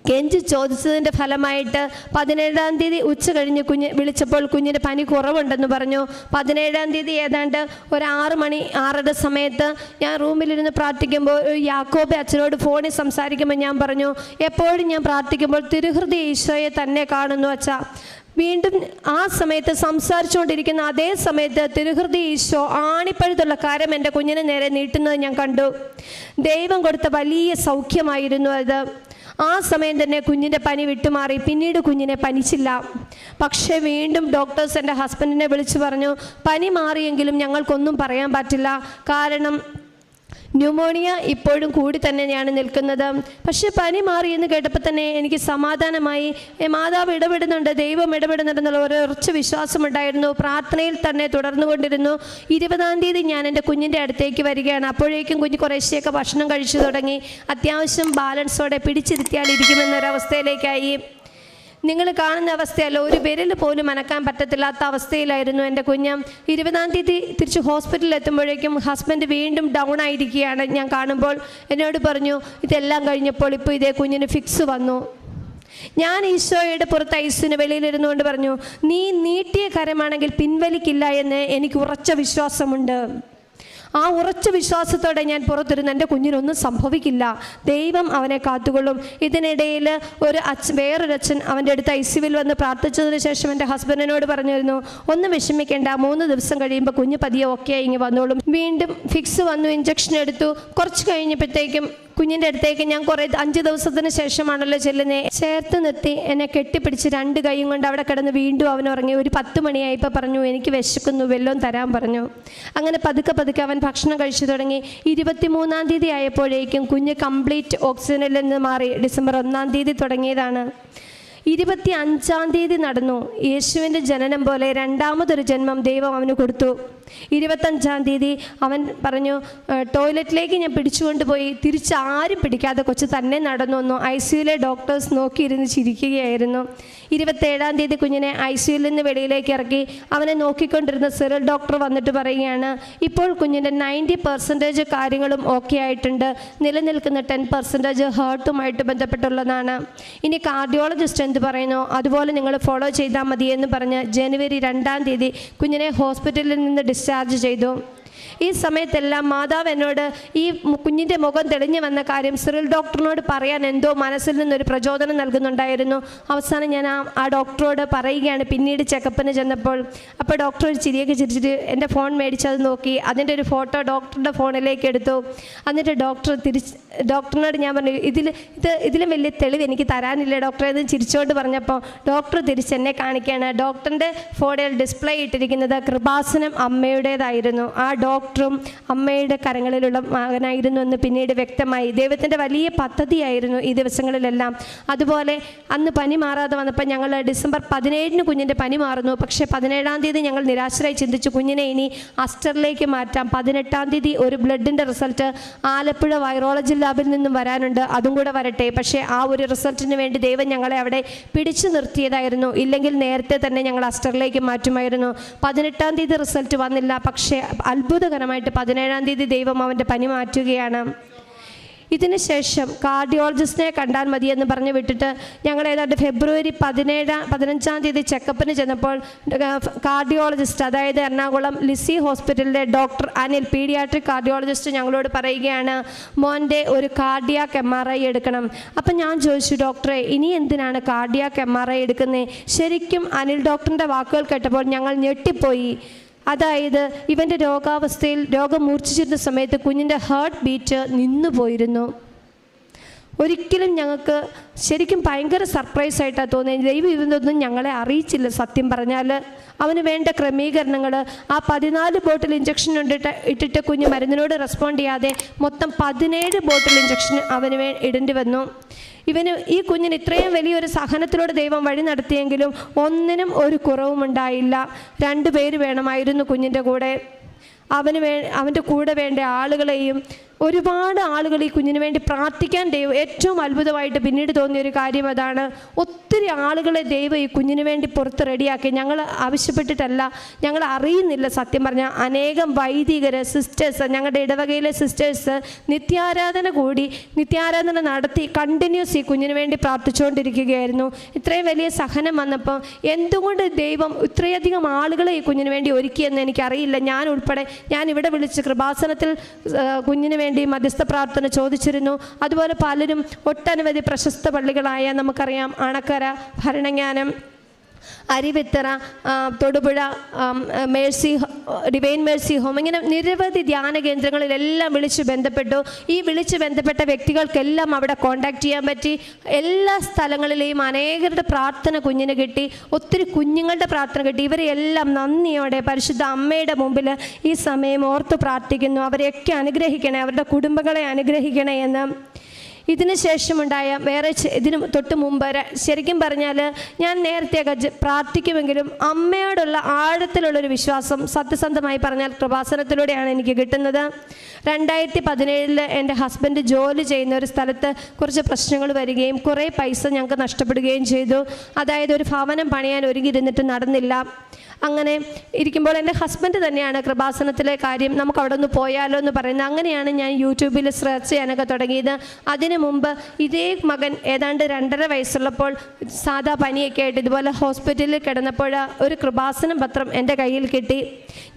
കെഞ്ചി ചോദിച്ചതിൻ്റെ ഫലമായിട്ട് 17-ാം തീയതി ഉച്ച കഴിഞ്ഞ് വിളിച്ചപ്പോൾ കുഞ്ഞിൻ്റെ പനി കുറവുണ്ടെന്ന് പറഞ്ഞു. 17-ാം തീയതി ഏതാണ്ട് ഒരു 6 മണി 6:30 സമയത്ത് ഞാൻ റൂമിലിരുന്ന് പ്രാർത്ഥിക്കുമ്പോൾ യാക്കോബെ അച്ഛനോട് ഫോണിൽ സംസാരിക്കുമ്പോൾ ഞാൻ പറഞ്ഞു, എപ്പോഴും ഞാൻ പ്രാർത്ഥിക്കുമ്പോൾ തിരുഹൃദയ ഈശോയെ തന്നെ കാണുന്നു അച്ഛാ. വീണ്ടും ആ സമയത്ത് സംസാരിച്ചുകൊണ്ടിരിക്കുന്ന അതേ സമയത്ത് തിരുഹൃദയ ഈശോ ആണിപ്പഴുത്തുള്ള കരം എൻ്റെ കുഞ്ഞിന് നേരെ നീട്ടുന്നത് ഞാൻ കണ്ടു. ദൈവം കൊടുത്ത വലിയ സൗഖ്യമായിരുന്നു അത്. ആ സമയം തന്നെ കുഞ്ഞിൻ്റെ പനി വിട്ടുമാറി. പിന്നീട് കുഞ്ഞിനെ പനിച്ചില്ല. പക്ഷേ വീണ്ടും ഡോക്ടേഴ്സ് എൻ്റെ ഹസ്ബൻഡിനെ വിളിച്ചു പറഞ്ഞു, പനി മാറിയെങ്കിലും ഞങ്ങൾക്കൊന്നും പറയാൻ പറ്റില്ല. കാരണം ന്യൂമോണിയ ഇപ്പോഴും കൂടി തന്നെയാണ് നിൽക്കുന്നത്. പക്ഷെ പനി മാറി എന്ന് കേട്ടപ്പോൾ തന്നെ എനിക്ക് സമാധാനമായി. മാതാവ് ഇടപെടുന്നുണ്ട്, ദൈവം ഇടപെടുന്നുണ്ടെന്നുള്ള ഒരു ഉറച്ച വിശ്വാസമുണ്ടായിരുന്നു. പ്രാർത്ഥനയിൽ തന്നെ തുടർന്നു കൊണ്ടിരുന്നു. 20-ാം തീയതി ഞാൻ എൻ്റെ കുഞ്ഞിൻ്റെ അടുത്തേക്ക് വരികയാണ്. അപ്പോഴേക്കും കുഞ്ഞ് കുറേശ്ശെയൊക്കെ ഭക്ഷണം കഴിച്ചു തുടങ്ങി. അത്യാവശ്യം ബാലൻസോടെ പിടിച്ചിരുത്തിയാൽ ഇരിക്കുമെന്നൊരവസ്ഥയിലേക്കായി. നിങ്ങൾ കാണുന്ന അവസ്ഥയല്ല, ഒരു വിരൽ പോലും അനക്കാൻ പറ്റത്തില്ലാത്ത അവസ്ഥയിലായിരുന്നു എൻ്റെ കുഞ്ഞ്. 20-ാം തീയതി തിരിച്ച് ഹോസ്പിറ്റലിൽ എത്തുമ്പോഴേക്കും ഹസ്ബൻഡ് വീണ്ടും ഡൗൺ ആയിരിക്കുകയാണ്. ഞാൻ കാണുമ്പോൾ എന്നോട് പറഞ്ഞു, ഇതെല്ലാം കഴിഞ്ഞപ്പോൾ ഇപ്പോൾ ഇതേ കുഞ്ഞിന് ഫിക്സ് വന്നു. ഞാൻ ഈശോയുടെ പുറത്ത് ഐസിന് വെളിയിലിരുന്നുകൊണ്ട് പറഞ്ഞു, നീ നീട്ടിയ കരമാണെങ്കിൽ പിൻവലിക്കില്ല എന്ന് എനിക്ക് ഉറച്ച വിശ്വാസമുണ്ട്. ആ ഉറച്ച വിശ്വാസത്തോടെ ഞാൻ പുറത്തിരുന്ന് എൻ്റെ കുഞ്ഞിനൊന്നും സംഭവിക്കില്ല, ദൈവം അവനെ കാത്തുകൊള്ളും. ഇതിനിടയിൽ വേറൊരു അച്ഛൻ അവൻ്റെ അടുത്ത് ICUവിൽ വന്ന് പ്രാർത്ഥിച്ചതിന് ശേഷം എൻ്റെ ഹസ്ബൻഡിനോട് പറഞ്ഞിരുന്നു, ഒന്നും വിഷമിക്കേണ്ട, 3 ദിവസം കഴിയുമ്പോൾ കുഞ്ഞ് പതിയെ ഓക്കെ ഇങ്ങ് വന്നോളും. വീണ്ടും ഫിക്സ് വന്നു, ഇഞ്ചക്ഷൻ എടുത്തു. കുറച്ച് കഴിഞ്ഞപ്പോഴത്തേക്കും കുഞ്ഞിൻ്റെ അടുത്തേക്ക് ഞാൻ 5 ദിവസത്തിന് ശേഷമാണല്ലോ ചെല്ലുന്നത്, ചേർത്ത് നിർത്തി എന്നെ കെട്ടിപ്പിടിച്ച് 2 കൈയും കൊണ്ട് അവിടെ കിടന്ന് വീണ്ടും അവൻ ഉറങ്ങി. ഒരു 10 മണിയായപ്പോൾ പറഞ്ഞു, എനിക്ക് വിശക്കുന്നു, വെല്ലം തരാൻ പറഞ്ഞു. അങ്ങനെ പതുക്കെ അവൻ ഭക്ഷണം കഴിച്ചു തുടങ്ങി. 23-ാം തീയതി ആയപ്പോഴേക്കും കുഞ്ഞ് കംപ്ലീറ്റ് ഓക്സിജനിൽ നിന്ന് മാറി. ഡിസംബർ 1-ാം തീയതി തുടങ്ങിയതാണ്. 25-ാം തീയതി നടന്നു. യേശുവിൻ്റെ ജനനം പോലെ രണ്ടാമതൊരു ജന്മം ദൈവം അവന് കൊടുത്തു. 25-ാം തീയതി അവൻ പറഞ്ഞു, ടോയ്ലറ്റിലേക്ക് ഞാൻ പിടിച്ചുകൊണ്ട് പോയി. തിരിച്ചാരും പിടിക്കാതെ കൊച്ചു തന്നെ നടന്നു വന്നു. ICUവിലെ ഡോക്ടേഴ്സ് നോക്കിയിരുന്ന് ചിരിക്കുകയായിരുന്നു. 27-ാം തീയതി കുഞ്ഞിനെ ICUവിൽ നിന്ന് വെളിയിലേക്ക് ഇറക്കി. അവനെ നോക്കിക്കൊണ്ടിരുന്ന സിറിൽ ഡോക്ടർ വന്നിട്ട് പറയുകയാണ്, ഇപ്പോൾ കുഞ്ഞിൻ്റെ 90% കാര്യങ്ങളും ഓക്കെ ആയിട്ടുണ്ട്. നിലനിൽക്കുന്ന 10% ഹാർട്ടുമായിട്ട് ബന്ധപ്പെട്ടുള്ളതാണ്. ഇനി കാർഡിയോളജിസ്റ്റ് എന്ത് പറയുന്നു അതുപോലെ നിങ്ങൾ ഫോളോ ചെയ്താൽ മതി എന്ന് പറഞ്ഞ് ജനുവരി 2-ാം തീയതി കുഞ്ഞിനെ ഹോസ്പിറ്റലിൽ നിന്ന് ഡിസ്ചാർജ് ചെയ്തു. ഈ സമയത്തെല്ലാം മാതാവ് എന്നോട് ഈ കുഞ്ഞിൻ്റെ മുഖം തെളിഞ്ഞു വന്ന കാര്യം സിറിൽ ഡോക്ടറിനോട് പറയാൻ എന്തോ മനസ്സിൽ നിന്നൊരു പ്രചോദനം നൽകുന്നുണ്ടായിരുന്നു. അവസാനം ഞാൻ ആ ഡോക്ടറോട് പറയുകയാണ് പിന്നീട് ചെക്കപ്പിന് ചെന്നപ്പോൾ. അപ്പോൾ ഡോക്ടർ ഒരു ചിരിയൊക്കെ ചിരിച്ചിട്ട് എൻ്റെ ഫോൺ മേടിച്ചത് നോക്കി, അതിൻ്റെ ഒരു ഫോട്ടോ ഡോക്ടറുടെ ഫോണിലേക്ക് എടുത്തു. എന്നിട്ട് ഡോക്ടറിനോട് ഞാൻ പറഞ്ഞു, ഇതിലും വലിയ തെളിവ് എനിക്ക് തരാനില്ല ഡോക്ടറെ എന്ന് ചിരിച്ചുകൊണ്ട് പറഞ്ഞപ്പോൾ ഡോക്ടർ തിരിച്ചെന്നെ കാണിക്കുകയാണ്. ഡോക്ടറിൻ്റെ ഫോണിൽ ഡിസ്പ്ലേ ഇട്ടിരിക്കുന്നത് കൃപാസനം അമ്മയുടേതായിരുന്നു. ആ ഡോക്ടറും അമ്മയുടെ കരങ്ങളിലുള്ള മകനായിരുന്നു എന്ന് പിന്നീട് വ്യക്തമായി. ദൈവത്തിൻ്റെ വലിയ പദ്ധതിയായിരുന്നു ഈ ദിവസങ്ങളിലെല്ലാം. അതുപോലെ അന്ന് പനി മാറാതെ വന്നപ്പോൾ ഞങ്ങൾ ഡിസംബർ 17 കുഞ്ഞിൻ്റെ പനി മാറുന്നു. പക്ഷേ 17-ാം തീയതി ഞങ്ങൾ നിരാശരായി ചിന്തിച്ചു കുഞ്ഞിനെ ഇനി അസ്റ്ററിലേക്ക് മാറ്റാം. 18-ാം തീയതി ഒരു ബ്ലഡിൻ്റെ റിസൾട്ട് ആലപ്പുഴ വൈറോളജി ലാബിൽ നിന്നും വരാനുണ്ട്, അതും കൂടെ വരട്ടെ. പക്ഷേ ആ ഒരു റിസൾട്ടിന് വേണ്ടി ദൈവം ഞങ്ങളെ അവിടെ പിടിച്ചു നിർത്തിയതായിരുന്നു. ഇല്ലെങ്കിൽ നേരത്തെ തന്നെ ഞങ്ങൾ അസ്റ്ററിലേക്ക് മാറ്റുമായിരുന്നു. 18-ാം തീയതി റിസൾട്ട് വന്നില്ല. പക്ഷേ അത്ഭുതകരമായിട്ട് 17-ാം തീയതി ദൈവം അവൻ്റെ പനി മാറ്റുകയാണ്. ഇതിന് ശേഷം കാർഡിയോളജിസ്റ്റിനെ കണ്ടാൽ മതിയെന്ന് പറഞ്ഞ് വിട്ടിട്ട് ഞങ്ങൾ ഏതാണ്ട് ഫെബ്രുവരി 15-ാം തീയതി ചെക്കപ്പിന് ചെന്നപ്പോൾ കാർഡിയോളജിസ്റ്റ്, അതായത് എറണാകുളം ലിസി ഹോസ്പിറ്റലിലെ ഡോക്ടർ അനിൽ, പീഡിയാട്രിക് കാർഡിയോളജിസ്റ്റ് ഞങ്ങളോട് പറയുകയാണ് മോൻ്റെ ഒരു കാർഡിയാക് MRI എടുക്കണം. അപ്പം ഞാൻ ചോദിച്ചു, ഡോക്ടറെ ഇനി എന്തിനാണ് കാർഡിയാക് MRI എടുക്കുന്നത്? ശരിക്കും അനിൽ ഡോക്ടറിൻ്റെ വാക്കുകൾ കേട്ടപ്പോൾ ഞങ്ങൾ ഞെട്ടിപ്പോയി. അതായത് ഇവൻ്റെ രോഗാവസ്ഥയിൽ രോഗം മൂർച്ഛിച്ചിരുന്ന സമയത്ത് കുഞ്ഞിൻ്റെ ഹാർട്ട് ബീറ്റ് നിന്നു പോയിരുന്നു. ഒരിക്കലും ഞങ്ങൾക്ക് ശരിക്കും ഭയങ്കര സർപ്രൈസായിട്ടാണ് തോന്നിയത്. ദൈവം ഇതൊന്നും ഞങ്ങളെ അറിയിച്ചില്ല. സത്യം പറഞ്ഞാൽ അവന് വേണ്ട ക്രമീകരണങ്ങൾ, ആ 14 ബോട്ടിൽ ഇഞ്ചക്ഷൻ ഇട്ടിട്ട് കുഞ്ഞ് മരുന്നിനോട് റെസ്പോണ്ട് ചെയ്യാതെ മൊത്തം 17 ബോട്ടിൽ ഇഞ്ചക്ഷൻ അവന് ഇടേണ്ടി വന്നു. ഈ കുഞ്ഞിന് ഇത്രയും വലിയൊരു സഹനത്തിലൂടെ ദൈവം വഴി നടത്തിയെങ്കിലും ഒന്നിനും ഒരു കുറവും ഉണ്ടായില്ല. 2 പേര് വേണമായിരുന്നു കുഞ്ഞിൻ്റെ കൂടെ. അവൻ്റെ കൂടെ വേണ്ട ആളുകളെയും ഒരുപാട് ആളുകൾ ഈ കുഞ്ഞിന് വേണ്ടി പ്രാർത്ഥിക്കാൻ ദൈവം ഏറ്റവും അത്ഭുതമായിട്ട് പിന്നീട് തോന്നിയൊരു കാര്യം അതാണ്. ഒത്തിരി ആളുകളെ ദൈവം ഈ കുഞ്ഞിന് വേണ്ടി പുറത്ത് റെഡിയാക്കി. ഞങ്ങൾ ആവശ്യപ്പെട്ടിട്ടല്ല, ഞങ്ങൾ അറിയുന്നില്ല. സത്യം പറഞ്ഞാൽ അനേകം വൈദികർ, സിസ്റ്റേഴ്സ്, ഞങ്ങളുടെ ഇടവകയിലെ സിസ്റ്റേഴ്സ് നിത്യാരാധന നടത്തി കണ്ടിന്യൂസ് ഈ കുഞ്ഞിന് വേണ്ടി പ്രാർത്ഥിച്ചുകൊണ്ടിരിക്കുകയായിരുന്നു. ഇത്രയും വലിയ സഹനം വന്നപ്പോൾ എന്തുകൊണ്ട് ദൈവം ഇത്രയധികം ആളുകളെ ഈ കുഞ്ഞിന് വേണ്ടി ഒരുക്കിയെന്ന് എനിക്കറിയില്ല. ഞാൻ ഉൾപ്പെടെ ഞാൻ ഇവിടെ വിളിച്ച് കൃപാസനത്തിൽ കുഞ്ഞിന് വേണ്ടി മധ്യസ്ഥ പ്രാർത്ഥന ചോദിച്ചിരുന്നു. അതുപോലെ പലരും ഒട്ടനവധി പ്രശസ്ത പള്ളികളായ നമുക്കറിയാം Anakkara, Bharananganam, Aruvithura, Thodupuzha, divine Mercy home, ഇങ്ങനെ നിരവധി ധ്യാന കേന്ദ്രങ്ങളിലെല്ലാം വിളിച്ച് ബന്ധപ്പെട്ടു. ഈ വിളിച്ച് ബന്ധപ്പെട്ട വ്യക്തികൾക്കെല്ലാം അവിടെ കോണ്ടാക്ട് ചെയ്യാൻ പറ്റി. എല്ലാ സ്ഥലങ്ങളിലെയും അനേകരുടെ പ്രാർത്ഥന കുഞ്ഞിന് കിട്ടി. ഒത്തിരി കുഞ്ഞുങ്ങളുടെ പ്രാർത്ഥന കിട്ടി. ഇവരെല്ലാം നന്ദിയോടെ പരിശുദ്ധ അമ്മയുടെ മുമ്പിൽ ഈ സമയം ഓർത്ത് പ്രാർത്ഥിക്കുന്നു. അവരെയൊക്കെ അനുഗ്രഹിക്കണേ, അവരുടെ കുടുംബങ്ങളെ അനുഗ്രഹിക്കണേ എന്ന്. ഇതിന് ശേഷമുണ്ടായ ഇതിന് തൊട്ട് മുമ്പ് ശരിക്കും പറഞ്ഞാൽ ഞാൻ നേരത്തെയൊക്കെ പ്രാർത്ഥിക്കുമെങ്കിലും അമ്മയോടുള്ള ആഴത്തിലുള്ളൊരു വിശ്വാസം സത്യസന്ധമായി പറഞ്ഞാൽ കൃപാസനത്തിലൂടെയാണ് എനിക്ക് കിട്ടുന്നത്. 2017 എൻ്റെ ഹസ്ബൻഡ് ജോലി ചെയ്യുന്ന ഒരു സ്ഥലത്ത് കുറച്ച് പ്രശ്നങ്ങൾ വരികയും കുറേ പൈസ ഞങ്ങൾക്ക് നഷ്ടപ്പെടുകയും ചെയ്തു. അതായത് ഒരു ഭവനം പണിയാൻ ഒരുങ്ങിയിരുന്നിട്ട് നടന്നില്ല. അങ്ങനെ ഇരിക്കുമ്പോൾ എൻ്റെ ഹസ്ബൻഡ് തന്നെയാണ് കൃപാസനത്തിലെ കാര്യം നമുക്ക് അവിടെ ഒന്ന് പോയാലോ എന്ന് പറയുന്നത്. അങ്ങനെയാണ് ഞാൻ യൂട്യൂബിൽ സെർച്ച് ചെയ്യാനൊക്കെ തുടങ്ങിയത്. അതിനു മുമ്പ് ഇതേ മകൻ ഏതാണ്ട് 2.5 വയസ്സുള്ളപ്പോൾ സാധാ പനിയൊക്കെ ആയിട്ട് ഇതുപോലെ ഹോസ്പിറ്റലിൽ കിടന്നപ്പോൾ ഒരു കൃപാസനം പത്രം എൻ്റെ കയ്യിൽ കിട്ടി.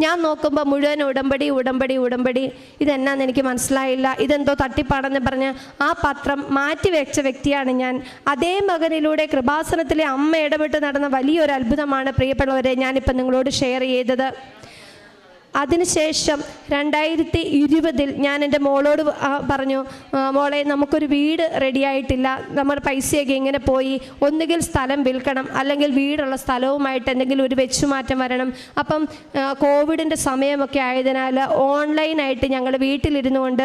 ഞാൻ നോക്കുമ്പോൾ മുഴുവൻ ഉടമ്പടി. ഇതെന്നാന്ന് എനിക്ക് മനസ്സിലായില്ല. ഇതെന്തോ തട്ടിപ്പാടെന്ന് പറഞ്ഞ് ആ പത്രം മാറ്റി വെച്ച വ്യക്തിയാണ് ഞാൻ. അതേ മകനിലൂടെ കൃപാസനത്തിലെ അമ്മ ഇടപെട്ട് നടന്ന വലിയൊരു അത്ഭുതമാണ് പ്രിയപ്പെട്ടവരെ ഞാനിപ്പോൾ നിങ്ങളോട് ഷെയർ ചെയ്തത്. അതിനുശേഷം 2020 ഞാൻ എൻ്റെ മോളോട് പറഞ്ഞു, മോളെ നമുക്കൊരു വീട് റെഡിയായിട്ടില്ല, നമ്മുടെ പൈസയൊക്കെ ഇങ്ങനെ പോയി, ഒന്നുകിൽ സ്ഥലം വിൽക്കണം അല്ലെങ്കിൽ വീടുള്ള സ്ഥലവുമായിട്ട് എന്തെങ്കിലും ഒരു വെച്ചുമാറ്റം വരണം. അപ്പം കോവിഡിൻ്റെ സമയമൊക്കെ ആയതിനാൽ ഓൺലൈനായിട്ട് ഞങ്ങൾ വീട്ടിലിരുന്നു കൊണ്ട്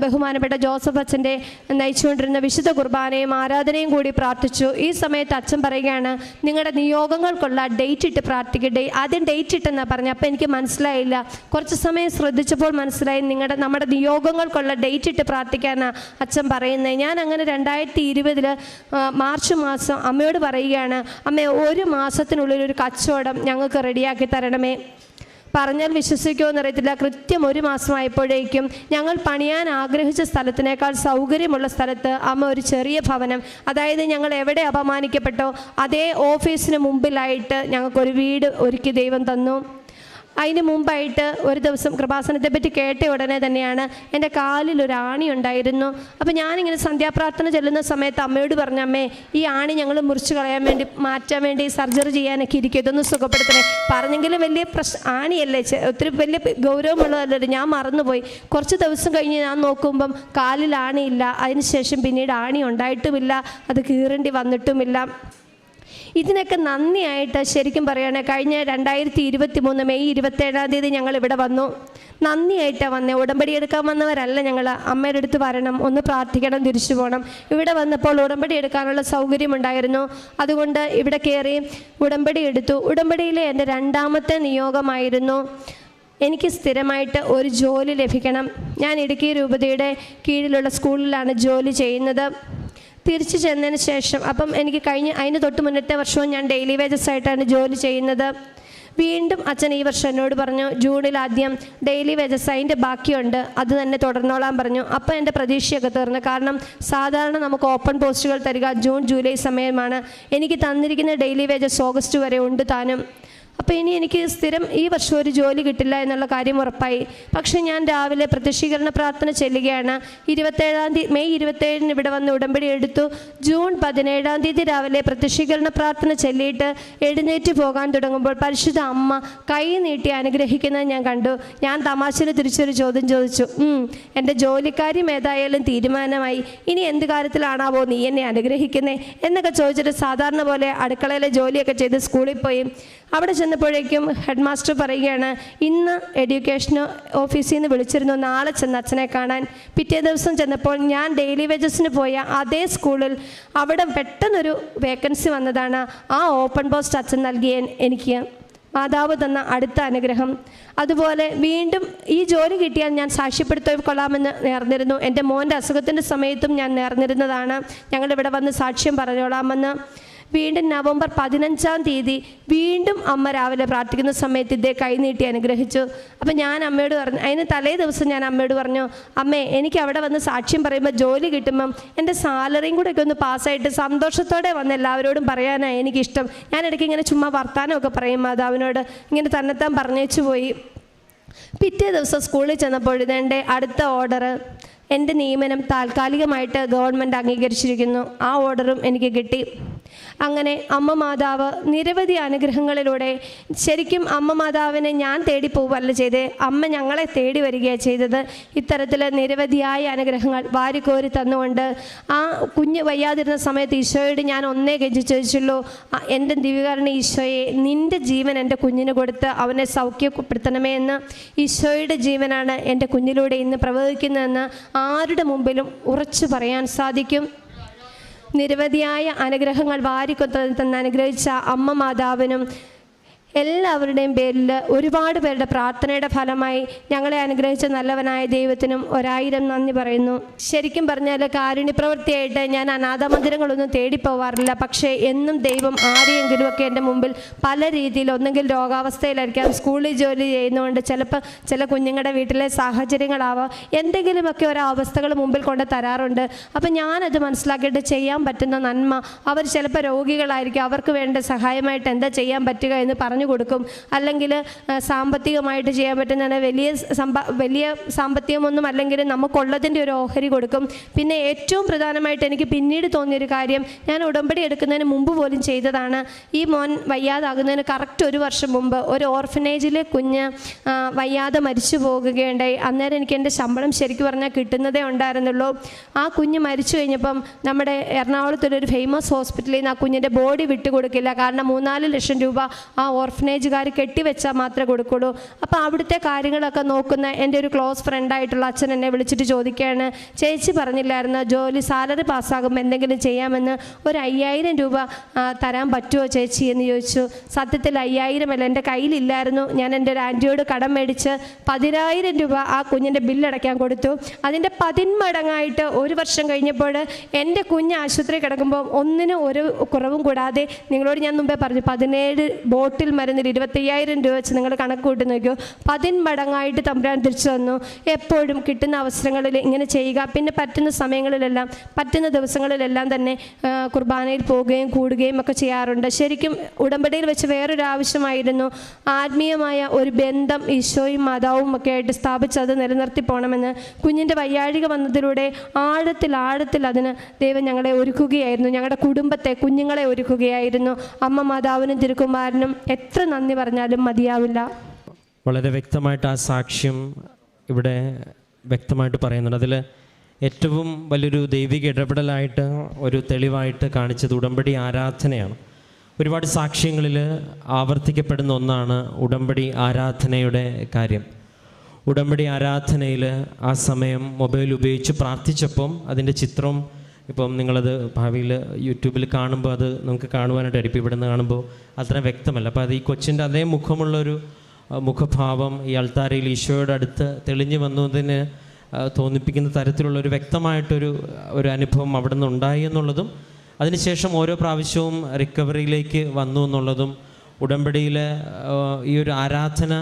ബഹുമാനപ്പെട്ട ജോസഫ് അച്ഛൻ്റെ നയിച്ചുകൊണ്ടിരുന്ന വിശുദ്ധ കുർബാനയും ആരാധനയും കൂടി പ്രാർത്ഥിച്ചു. ഈ സമയത്ത് അച്ഛൻ പറയുകയാണ്, നിങ്ങളുടെ നിയോഗങ്ങൾക്കുള്ള ഡേറ്റ് ഇട്ട് പ്രാർത്ഥിക്കട്ടെ. ആദ്യം ഡേറ്റ് ഇട്ടെന്നാണ് പറഞ്ഞു. അപ്പോൾ എനിക്ക് മനസ്സിലായില്ല. കുറച്ച് സമയം ശ്രദ്ധിച്ചപ്പോൾ മനസ്സിലായി നമ്മുടെ നിയോഗങ്ങൾക്കുള്ള ഡേറ്റ് ഇട്ട് പ്രാർത്ഥിക്കാനാണ് അച്ഛൻ പറയുന്നത്. ഞാൻ അങ്ങനെ 2020 മാർച്ച് മാസം അമ്മയോട് പറയുകയാണ്, അമ്മ 1 മാസത്തിനുള്ളിൽ ഒരു കച്ചവടം ഞങ്ങൾക്ക് റെഡിയാക്കി തരണമേ. പറഞ്ഞാൽ വിശ്വസിക്കുമോ എന്നറിയത്തില്ല. കൃത്യം 1 മാസമായപ്പോഴേക്കും ഞങ്ങൾ പണിയാൻ ആഗ്രഹിച്ച സ്ഥലത്തിനേക്കാൾ സൗകര്യമുള്ള സ്ഥലത്ത് അമ്മ ഒരു ചെറിയ ഭവനം, അതായത് ഞങ്ങൾ എവിടെ അപമാനിക്കപ്പെട്ടോ അതേ ഓഫീസിന് മുമ്പിലായിട്ട് ഞങ്ങൾക്കൊരു വീട് ഒരുക്കി ദൈവം തന്നു. അതിന് മുമ്പായിട്ട് ഒരു ദിവസം കൃപാസനത്തെ പറ്റി കേട്ട ഉടനെ തന്നെയാണ് എൻ്റെ കാലിൽ ഒരു ആണി ഉണ്ടായിരുന്നു. അപ്പോൾ ഞാനിങ്ങനെ സന്ധ്യാപ്രാർത്ഥന ചെല്ലുന്ന സമയത്ത് അമ്മയോട് പറഞ്ഞു, അമ്മേ ഈ ആണി ഞങ്ങൾ മുറിച്ച് കളയാൻ വേണ്ടി മാറ്റാൻ വേണ്ടി സർജറി ചെയ്യാനൊക്കെ ഇരിക്കും, ഇതൊന്ന് സുഖപ്പെടുത്തണേ. പറഞ്ഞെങ്കിലും വലിയ ആണിയല്ലേ, ഒത്തിരി വലിയ ഗൗരവമുള്ളതല്ലേ. ഞാൻ മറന്നുപോയി. കുറച്ച് ദിവസം കഴിഞ്ഞ് ഞാൻ നോക്കുമ്പം കാലിൽ ആണിയില്ല. അതിനുശേഷം പിന്നീട് ആണി ഉണ്ടായിട്ടുമില്ല, അത് കീറേണ്ടി വന്നിട്ടുമില്ല. ഇതിനൊക്കെ നന്ദിയായിട്ട് ശരിക്കും പറയുകയാണെങ്കിൽ കഴിഞ്ഞ 2023 മെയ് 27 ഞങ്ങൾ ഇവിടെ വന്നു. നന്ദിയായിട്ടാണ് വന്നേ. ഉടമ്പടി എടുക്കാൻ വന്നവരല്ല ഞങ്ങൾ. അമ്മയുടെ അടുത്ത് വരണം, ഒന്ന് പ്രാർത്ഥിക്കണം, തിരിച്ചു പോകണം. ഇവിടെ വന്നപ്പോൾ ഉടമ്പടി എടുക്കാനുള്ള സൗകര്യമുണ്ടായിരുന്നു. അതുകൊണ്ട് ഇവിടെ കയറി ഉടമ്പടി എടുത്തു. ഉടമ്പടിയിലെ എൻ്റെ 2ാമത്തെ നിയോഗമായിരുന്നു എനിക്ക് സ്ഥിരമായിട്ട് ഒരു ജോലി ലഭിക്കണം. ഞാൻ ഇടുക്കി രൂപതയുടെ കീഴിലുള്ള സ്കൂളിലാണ് ജോലി ചെയ്യുന്നത്. തിരിച്ചു ചെന്നതിന് ശേഷം അപ്പം എനിക്ക് അതിന് തൊട്ട് മുന്നത്തെ വർഷവും ഞാൻ ഡെയിലി വേജസ് ആയിട്ടാണ് ജോലി ചെയ്യുന്നത്. വീണ്ടും അച്ഛൻ ഈ വർഷം എന്നോട് പറഞ്ഞു, ജൂണിൽ ആദ്യം ഡെയിലി വേജസ് അതിൻ്റെ ബാക്കിയുണ്ട്, അത് തന്നെ തുടർന്നോളാൻ പറഞ്ഞു. അപ്പോൾ എൻ്റെ പ്രതീക്ഷയൊക്കെ തീർന്നു. കാരണം സാധാരണ നമുക്ക് ഓപ്പൺ പോസ്റ്റുകൾ തരിക ജൂൺ ജൂലൈ സമയമാണ്. എനിക്ക് തന്നിരിക്കുന്ന ഡെയിലി വേജസ് ഓഗസ്റ്റ് വരെ ഉണ്ട് താനും. അപ്പോൾ ഇനി എനിക്ക് സ്ഥിരം ഈ വർഷം ഒരു ജോലി കിട്ടില്ല എന്നുള്ള കാര്യം ഉറപ്പായി. പക്ഷേ ഞാൻ രാവിലെ പ്രത്യക്ഷീകരണ പ്രാർത്ഥന ചെല്ലുകയാണ്. മെയ് 27 ഇവിടെ വന്ന് ഉടമ്പടി എടുത്തു. ജൂൺ 17 രാവിലെ പ്രത്യക്ഷീകരണ പ്രാർത്ഥന ചെല്ലിയിട്ട് എഴുന്നേറ്റ് പോകാൻ തുടങ്ങുമ്പോൾ പരിശുദ്ധ അമ്മ കൈ നീട്ടി അനുഗ്രഹിക്കുന്നത് ഞാൻ കണ്ടു. ഞാൻ തമാശന് തിരിച്ചൊരു ചോദ്യം ചോദിച്ചു, എൻ്റെ ജോലിക്കാര്യം ഏതായാലും തീരുമാനമായി, ഇനി എന്ത് കാര്യത്തിലാണാവോ നീ എന്നെ അനുഗ്രഹിക്കുന്നേ എന്നൊക്കെ ചോദിച്ചിട്ട് സാധാരണ പോലെ അടുക്കളയിലെ ജോലിയൊക്കെ ചെയ്ത് സ്കൂളിൽ പോയി. അവിടെ ചെന്നപ്പോഴേക്കും ഹെഡ് മാസ്റ്റർ പറയുകയാണ്, ഇന്ന് എഡ്യൂക്കേഷൻ ഓഫീസിൽ നിന്ന് വിളിച്ചിരുന്നു, നാളെ ചെന്ന് അച്ഛനെ കാണാൻ. പിറ്റേ ദിവസം ചെന്നപ്പോൾ ഞാൻ ഡെയിലി വേജസിന് പോയ അതേ സ്കൂളിൽ അവിടെ പെട്ടെന്നൊരു വേക്കൻസി വന്നതാണ്. ആ ഓപ്പൺ പോസ്റ്റ് അച്ഛൻ നൽകിയ എനിക്ക് മാതാവ് തന്ന അടുത്ത അനുഗ്രഹം. അതുപോലെ വീണ്ടും ഈ ജോലി കിട്ടിയാൽ ഞാൻ സാക്ഷ്യപ്പെടുത്തി കൊള്ളാമെന്ന് നേർന്നിരുന്നു. എൻ്റെ മോൻ്റെ അസുഖത്തിൻ്റെ സമയത്തും ഞാൻ നേർന്നിരുന്നതാണ്, ഞങ്ങളിവിടെ വന്ന് സാക്ഷ്യം പറഞ്ഞോളാമെന്ന്. വീണ്ടും നവംബർ 15 വീണ്ടും അമ്മ രാവിലെ പ്രാർത്ഥിക്കുന്ന സമയത്ത് ഇതേ കൈനീട്ടി അനുഗ്രഹിച്ചു. അപ്പം ഞാൻ അമ്മയോട് പറഞ്ഞു, അതിന് തലേ ദിവസം ഞാൻ അമ്മയോട് പറഞ്ഞു, അമ്മേ എനിക്ക് അവിടെ വന്ന് സാക്ഷ്യം പറയുമ്പോൾ ജോലി കിട്ടുമ്പം എൻ്റെ സാലറിയും കൂടെ ഒക്കെ ഒന്ന് പാസ്സായിട്ട് സന്തോഷത്തോടെ വന്ന് എല്ലാവരോടും പറയാനാണ് എനിക്കിഷ്ടം. ഞാൻ ഇടയ്ക്ക് ഇങ്ങനെ ചുമ്മാ വർത്താനമൊക്കെ പറയും മാതാവിനോട്, ഇങ്ങനെ തന്നെത്താൻ പറഞ്ഞേച്ചു പോയി. പിറ്റേ ദിവസം സ്കൂളിൽ ചെന്നപ്പോൾ ഇതെൻ്റെ അടുത്ത ഓർഡർ, എൻ്റെ നിയമനം താൽക്കാലികമായിട്ട് ഗവൺമെൻറ് അംഗീകരിച്ചിരിക്കുന്നു. ആ ഓർഡറും എനിക്ക് കിട്ടി. അങ്ങനെ അമ്മ മാതാവ് നിരവധി അനുഗ്രഹങ്ങളിലൂടെ, ശരിക്കും അമ്മ മാതാവിനെ ഞാൻ തേടി പോവല്ല ചെയ്തേ, അമ്മ ഞങ്ങളെ തേടി വരികയാണ് ചെയ്തത്. ഇത്തരത്തിൽ നിരവധിയായ അനുഗ്രഹങ്ങൾ വാരിക്കോരി തന്നുകൊണ്ട് ആ കുഞ്ഞ് വയ്യാതിരുന്ന സമയത്ത് ഈശോയോട് ഞാൻ ഒന്നേ കെഞ്ചി ചോദിച്ചുള്ളൂ, എൻ്റെ ദിവ്യകാരുണ്യ ഈശോയെ, നിൻ്റെ ജീവൻ എൻ്റെ കുഞ്ഞിന് കൊടുത്ത് അവനെ സൗഖ്യപ്പെടുത്തണമേ എന്ന്. ഈശോയുടെ ജീവനാണ് എൻ്റെ കുഞ്ഞിലൂടെ ഇന്ന് പ്രവഹിക്കുന്നതെന്ന് ആരുടെ മുമ്പിലും ഉറച്ചു പറയാൻ സാധിക്കും. നിരവധിയായ അനുഗ്രഹങ്ങൾ വാരിക്കൊന്ന് അനുഗ്രഹിച്ച അമ്മ മാതാവിനും എല്ലാവരുടെയും പേരിൽ ഒരുപാട് പേരുടെ പ്രാർത്ഥനയുടെ ഫലമായി ഞങ്ങളെ അനുഗ്രഹിച്ച നല്ലവനായ ദൈവത്തിനും 1000 നന്ദി പറയുന്നു. ശരിക്കും പറഞ്ഞാൽ കാരുണ്യപ്രവൃത്തിയായിട്ട് ഞാൻ അനാഥ മന്ദിരങ്ങളൊന്നും തേടിപ്പോവാറില്ല. പക്ഷേ എന്നും ദൈവം ആരെയെങ്കിലുമൊക്കെ എൻ്റെ മുമ്പിൽ പല രീതിയിൽ, ഒന്നെങ്കിൽ രോഗാവസ്ഥയിലായിരിക്കാം, സ്കൂളിൽ ജോലി ചെയ്യുന്നതുകൊണ്ട് ചിലപ്പോൾ ചില കുഞ്ഞുങ്ങളുടെ വീട്ടിലെ സാഹചര്യങ്ങളാവാം, എന്തെങ്കിലുമൊക്കെ ഓരോ അവസ്ഥകൾ മുമ്പിൽ കൊണ്ട് തരാറുണ്ട്. അപ്പം ഞാനത് മനസ്സിലാക്കിയിട്ട് ചെയ്യാൻ പറ്റുന്ന നന്മ, അവർ ചിലപ്പോൾ രോഗികളായിരിക്കും, അവർക്ക് വേണ്ട സഹായമായിട്ട് എന്താ ചെയ്യാൻ പറ്റുക എന്ന് പറഞ്ഞു കൊടുക്കും. അല്ലെങ്കിൽ സാമ്പത്തികമായിട്ട് ചെയ്യാൻ പറ്റുന്ന വലിയ സാമ്പത്തികമൊന്നും അല്ലെങ്കിൽ നമുക്കുള്ളതിൻ്റെ ഒരു ഓഹരി കൊടുക്കും. പിന്നെ ഏറ്റവും പ്രധാനമായിട്ട് എനിക്ക് പിന്നീട് തോന്നിയൊരു കാര്യം, ഞാൻ ഉടമ്പടി എടുക്കുന്നതിന് മുമ്പ് പോലും ചെയ്തതാണ്. ഈ മോൻ വയ്യാതാകുന്നതിന് കറക്റ്റ് 1 വർഷം മുമ്പ് ഒരു ഓർഫനേജിലെ കുഞ്ഞ് വയ്യാതെ മരിച്ചു പോകുകയുണ്ടായി. അന്നേരം എനിക്ക് എൻ്റെ ശമ്പളം ശരിക്കും പറഞ്ഞാൽ കിട്ടുന്നതേ ഉണ്ടായിരുന്നുള്ളൂ. ആ കുഞ്ഞ് മരിച്ചു കഴിഞ്ഞപ്പം നമ്മുടെ എറണാകുളത്തുള്ളൊരു ഫേമസ് ഹോസ്പിറ്റലിൽ നിന്ന് ആ കുഞ്ഞിൻ്റെ ബോഡി വിട്ടുകൊടുക്കില്ല. കാരണം 3-4 ലക്ഷം രൂപ ആ ഓർഫനേജുകാർ കെട്ടിവെച്ചാൽ മാത്രമേ കൊടുക്കുള്ളൂ. അപ്പോൾ അവിടുത്തെ കാര്യങ്ങളൊക്കെ നോക്കുന്ന എൻ്റെ ഒരു ക്ലോസ് ഫ്രണ്ടായിട്ടുള്ള അച്ഛൻ എന്നെ വിളിച്ചിട്ട് ചോദിക്കുകയാണ്, ചേച്ചി പറഞ്ഞില്ലായിരുന്നു ജോലി സാലറി പാസ്സാകുമ്പോൾ എന്തെങ്കിലും ചെയ്യാമെന്ന്, ഒരു 5000 രൂപ തരാൻ പറ്റുമോ ചേച്ചി എന്ന് ചോദിച്ചു. സത്യത്തിൽ 5000 അല്ല, എൻ്റെ കയ്യിലില്ലായിരുന്നു. ഞാൻ എൻ്റെ ഒരു ആൻറ്റിയോട് കടം മേടിച്ച് 10000 രൂപ ആ കുഞ്ഞിൻ്റെ ബില്ലടയ്ക്കാൻ കൊടുത്തു. അതിൻ്റെ 10 മടങ്ങായിട്ട് 1 വർഷം കഴിഞ്ഞപ്പോൾ എൻ്റെ കുഞ്ഞ് ആശുപത്രി കിടക്കുമ്പോൾ ഒന്നിനും ഒരു കുറവും കൂടാതെ, നിങ്ങളോട് ഞാൻ മുമ്പേ പറഞ്ഞു 17 ബോട്ടിൽ മരുന്നിൽ 25,000 രൂപ വെച്ച് നിങ്ങൾ കണക്ക് കൂട്ടി നോക്കിയോ, 10 മടങ്ങായിട്ട് തമ്പുരാൻ തിരിച്ചു തന്നു. എപ്പോഴും കിട്ടുന്ന അവസരങ്ങളിൽ ഇങ്ങനെ ചെയ്യുക. പിന്നെ പറ്റുന്ന സമയങ്ങളിലെല്ലാം, പറ്റുന്ന ദിവസങ്ങളിലെല്ലാം തന്നെ കുർബാനയിൽ പോവുകയും കൂടുകയും ഒക്കെ ചെയ്യാറുണ്ട്. ശരിക്കും ഉടമ്പടിയിൽ വെച്ച് വേറൊരു ആവശ്യമായിരുന്നു ആത്മീയമായ ഒരു ബന്ധം ഈശോയും മാതാവും ഒക്കെ ആയിട്ട് സ്ഥാപിച്ചത് നിലനിർത്തി പോകണമെന്ന്. കുഞ്ഞിൻ്റെ വയ്യാഴിക വന്നതിലൂടെ ആഴത്തിൽ അതിന് ദൈവം ഞങ്ങളെ ഒരുക്കുകയായിരുന്നു. ഞങ്ങളുടെ കുടുംബത്തെ, കുഞ്ഞുങ്ങളെ ഒരുക്കുകയായിരുന്നു. അമ്മ മാതാവിനും തിരുക്കുമാരനും എത്ര നന്ദി പറഞ്ഞാലും മതിയാവില്ല. വളരെ വ്യക്തമായിട്ട് ആ സാക്ഷ്യം ഇവിടെ വ്യക്തമായിട്ട് പറയുന്നുണ്ട്. അതിൽ ഏറ്റവും വലിയൊരു ദൈവിക ഇടപെടലായിട്ട് ഒരു തെളിവായിട്ട് കാണിച്ചത് ഉടമ്പടി ആരാധനയാണ്. ഒരുപാട് സാക്ഷ്യങ്ങളിൽ ആവർത്തിക്കപ്പെടുന്ന ഒന്നാണ് ഉടമ്പടി ആരാധനയുടെ കാര്യം. ഉടമ്പടി ആരാധനയിൽ ആ സമയം മൊബൈൽ ഉപയോഗിച്ച് പ്രാർത്ഥിച്ചപ്പം അതിൻ്റെ ചിത്രം ഇപ്പം നിങ്ങളത് ഭാവിയിൽ യൂട്യൂബിൽ കാണുമ്പോൾ അത് നമുക്ക് കാണുവാനായിട്ട് അടിപ്പ് ഇവിടുന്ന് കാണുമ്പോൾ അത്ര വ്യക്തമല്ല. അപ്പോൾ അത് ഈ കൊച്ചിൻ്റെ അതേ മുഖമുള്ളൊരു മുഖഭാവം ഈ അൾത്താരയിൽ ഈശോയുടെ അടുത്ത് തെളിഞ്ഞു വന്നതിന് തോന്നിപ്പിക്കുന്ന തരത്തിലുള്ളൊരു വ്യക്തമായിട്ടൊരു അനുഭവം അവിടെ നിന്ന് ഉണ്ടായി എന്നുള്ളതും, അതിനുശേഷം ഓരോ പ്രാവശ്യവും റിക്കവറിയിലേക്ക് വന്നു എന്നുള്ളതും, ഉടമ്പടിയിൽ ഈ ഒരു ആരാധന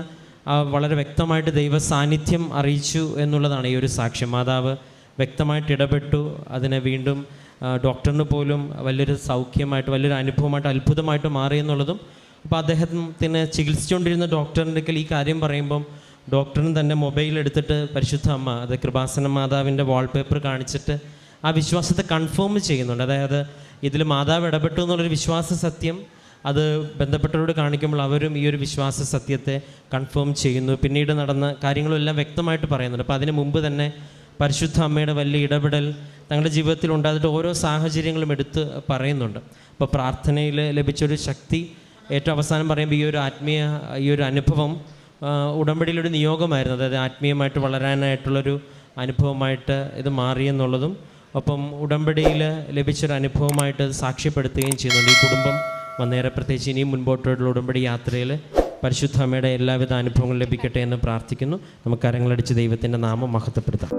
വളരെ വ്യക്തമായിട്ട് ദൈവ സാന്നിധ്യം അറിയിച്ചു എന്നുള്ളതാണ് ഈ ഒരു സാക്ഷ്യം. മാതാവ് വ്യക്തമായിട്ട് ഇടപെട്ടു. അതിനെ വീണ്ടും ഡോക്ടറിന് പോലും വലിയൊരു സൗഖ്യമായിട്ട്, വലിയൊരു അനുഭവമായിട്ട്, അത്ഭുതമായിട്ട് മാറി എന്നുള്ളതും. അപ്പോൾ അദ്ദേഹത്തിന് ചികിത്സിച്ചുകൊണ്ടിരുന്ന ഡോക്ടറിൻ്റെ ഈ കാര്യം പറയുമ്പം ഡോക്ടറിന് തന്നെ മൊബൈൽ എടുത്തിട്ട് പരിശുദ്ധ അമ്മ, അത് കൃപാസന മാതാവിൻ്റെ വാൾപേപ്പർ കാണിച്ചിട്ട് ആ വിശ്വാസത്തെ കൺഫേം ചെയ്യുന്നുണ്ട്. അതായത് ഇതിൽ മാതാവ് ഇടപെട്ടു എന്നുള്ളൊരു വിശ്വാസ സത്യം അത് ബന്ധപ്പെട്ടവരോട് കാണിക്കുമ്പോൾ അവരും ഈ ഒരു വിശ്വാസ സത്യത്തെ കൺഫേം ചെയ്യുന്നു. പിന്നീട് നടന്ന കാര്യങ്ങളെല്ലാം വ്യക്തമായിട്ട് പറയുന്നുണ്ട്. അപ്പോൾ അതിന് മുമ്പ് തന്നെ പരിശുദ്ധ അമ്മയുടെ വലിയ ഇടപെടൽ തങ്ങളുടെ ജീവിതത്തിൽ ഉണ്ടായിട്ട് ഓരോ സാഹചര്യങ്ങളും എടുത്ത് പറയുന്നുണ്ട്. അപ്പോൾ പ്രാർത്ഥനയിൽ ലഭിച്ചൊരു ശക്തി ഏറ്റവും അവസാനം പറയുമ്പോൾ ഈ ഒരു അനുഭവം ഉടമ്പടിയിലൊരു നിയോഗമായിരുന്നു. അതായത് ആത്മീയമായിട്ട് വളരാനായിട്ടുള്ളൊരു അനുഭവമായിട്ട് ഇത് മാറിയെന്നുള്ളതും, ഒപ്പം ഉടമ്പടിയിൽ ലഭിച്ചൊരു അനുഭവമായിട്ട് സാക്ഷ്യപ്പെടുത്തുകയും ചെയ്യുന്നുണ്ട്. ഈ കുടുംബം വന്നേറെ പ്രത്യേകിച്ച് ഇനിയും മുൻപോട്ടുള്ള ഉടമ്പടി യാത്രയിൽ പരിശുദ്ധ അമ്മയുടെ എല്ലാവിധ അനുഭവങ്ങളും ലഭിക്കട്ടെ എന്ന് പ്രാർത്ഥിക്കുന്നു. നമുക്ക് കരങ്ങളടിച്ച് ദൈവത്തിൻ്റെ നാമം മഹത്വപ്പെടുത്താം.